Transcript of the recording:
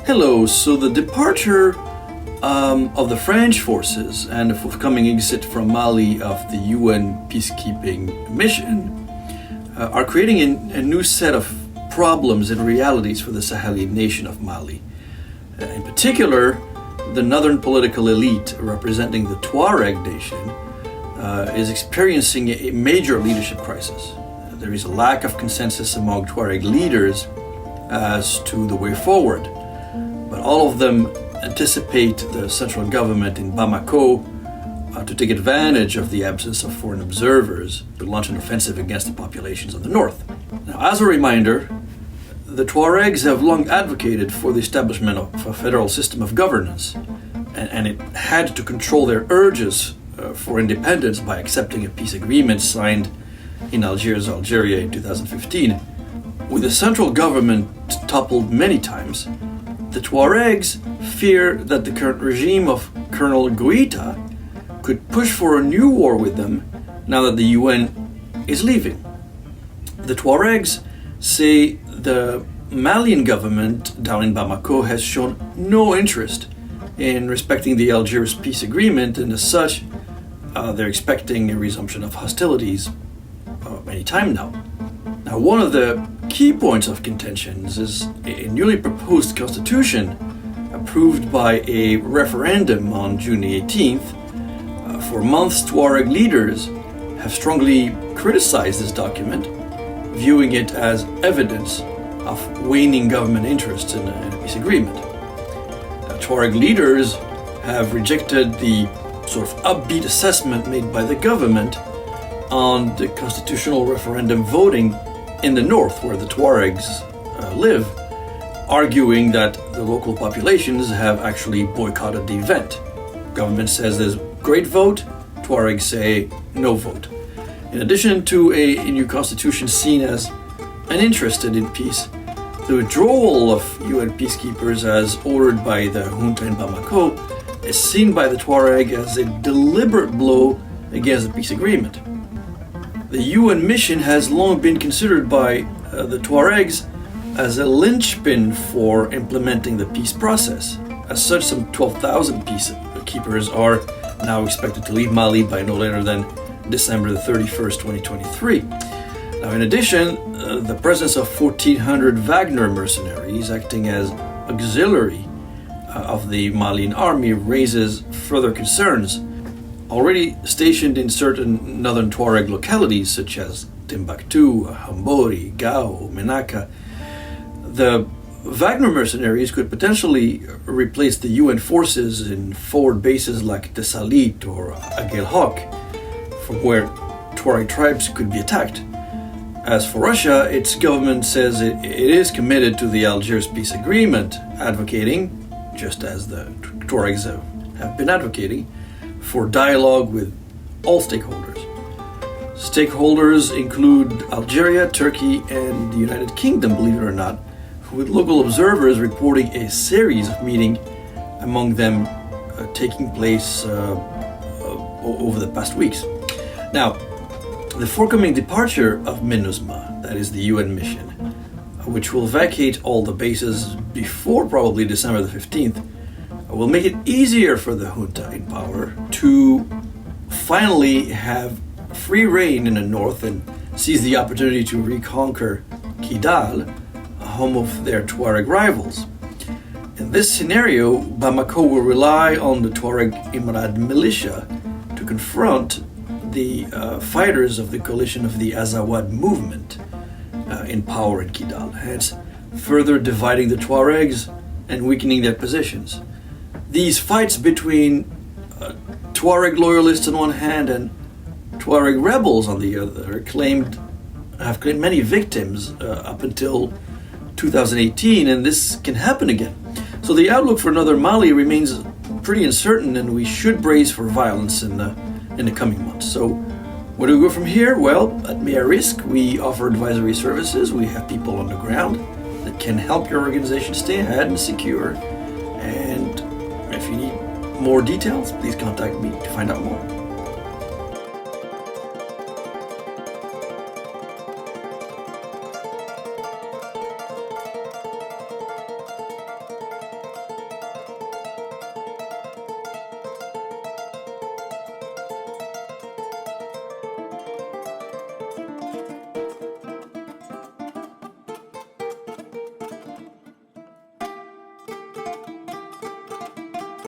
Hello. So the departure of the French forces and the forthcoming exit from Mali of the UN peacekeeping mission are creating a new set of problems and realities for the Saheli nation of Mali. In particular, the northern political elite representing the Tuareg nation is experiencing a major leadership crisis. There is a lack of consensus among Tuareg leaders as to the way forward, but all of them anticipate the central government in Bamako to take advantage of the absence of foreign observers to launch an offensive against the populations of the north. Now, as a reminder, the Tuaregs have long advocated for the establishment of a federal system of governance, and it had to control their urges for independence by accepting a peace agreement signed in Algeria in 2015. With the central government toppled many times, the Tuaregs fear that the current regime of Colonel Goïta could push for a new war with them now that the UN is leaving. The Tuaregs say the Malian government down in Bamako has shown no interest in respecting the Algiers peace agreement, and as such, they're expecting a resumption of hostilities any time now. Now, one of the key points of contentions is a newly proposed constitution approved by a referendum on June 18th. For months, Tuareg leaders have strongly criticized this document, viewing it as evidence of waning government interest in a peace agreement. Tuareg leaders have rejected the sort of upbeat assessment made by the government on the constitutional referendum voting in the north, where the Tuaregs live, arguing that the local populations have actually boycotted the event. Government says there's great vote, Tuaregs say no vote. In addition to a new constitution seen as uninterested in peace, the withdrawal of UN peacekeepers as ordered by the junta in Bamako is seen by the Tuareg as a deliberate blow against the peace agreement. The UN mission has long been considered by the Tuaregs as a linchpin for implementing the peace process. As such, some 12,000 peacekeepers are now expected to leave Mali by no later than December the 31st, 2023. Now, in addition, the presence of 1,400 Wagner mercenaries acting as auxiliary of the Malian army raises further concerns. Already stationed in certain northern Tuareg localities such as Timbuktu, Hambori, Gao, Menaka, the Wagner mercenaries could potentially replace the UN forces in forward bases like Tessalit or Aguelhok, from where Tuareg tribes could be attacked. As for Russia, its government says it is committed to the Algiers peace agreement, advocating, just as the Tuaregs have been advocating, for dialogue with all stakeholders. Stakeholders include Algeria, Turkey, and the United Kingdom, believe it or not, with local observers reporting a series of meetings among them taking place over the past weeks. Now, the forthcoming departure of MINUSMA, that is the UN mission, which will vacate all the bases before probably December the 15th, will make it easier for the junta in power to finally have free reign in the north and seize the opportunity to reconquer Kidal, home of their Tuareg rivals. In this scenario, Bamako will rely on the Tuareg Imrad militia to confront the fighters of the coalition of the Azawad movement in power in Kidal, hence further dividing the Tuaregs and weakening their positions. These fights between Tuareg loyalists on one hand and Tuareg rebels on the other have claimed many victims up until 2018, and this can happen again. So the outlook for Northern Mali remains pretty uncertain, and we should brace for violence in the coming months. So where do we go from here? Well, at Mere Risk, we offer advisory services. We have people on the ground that can help your organization stay ahead and secure. And if you need more details, please contact me to find out more.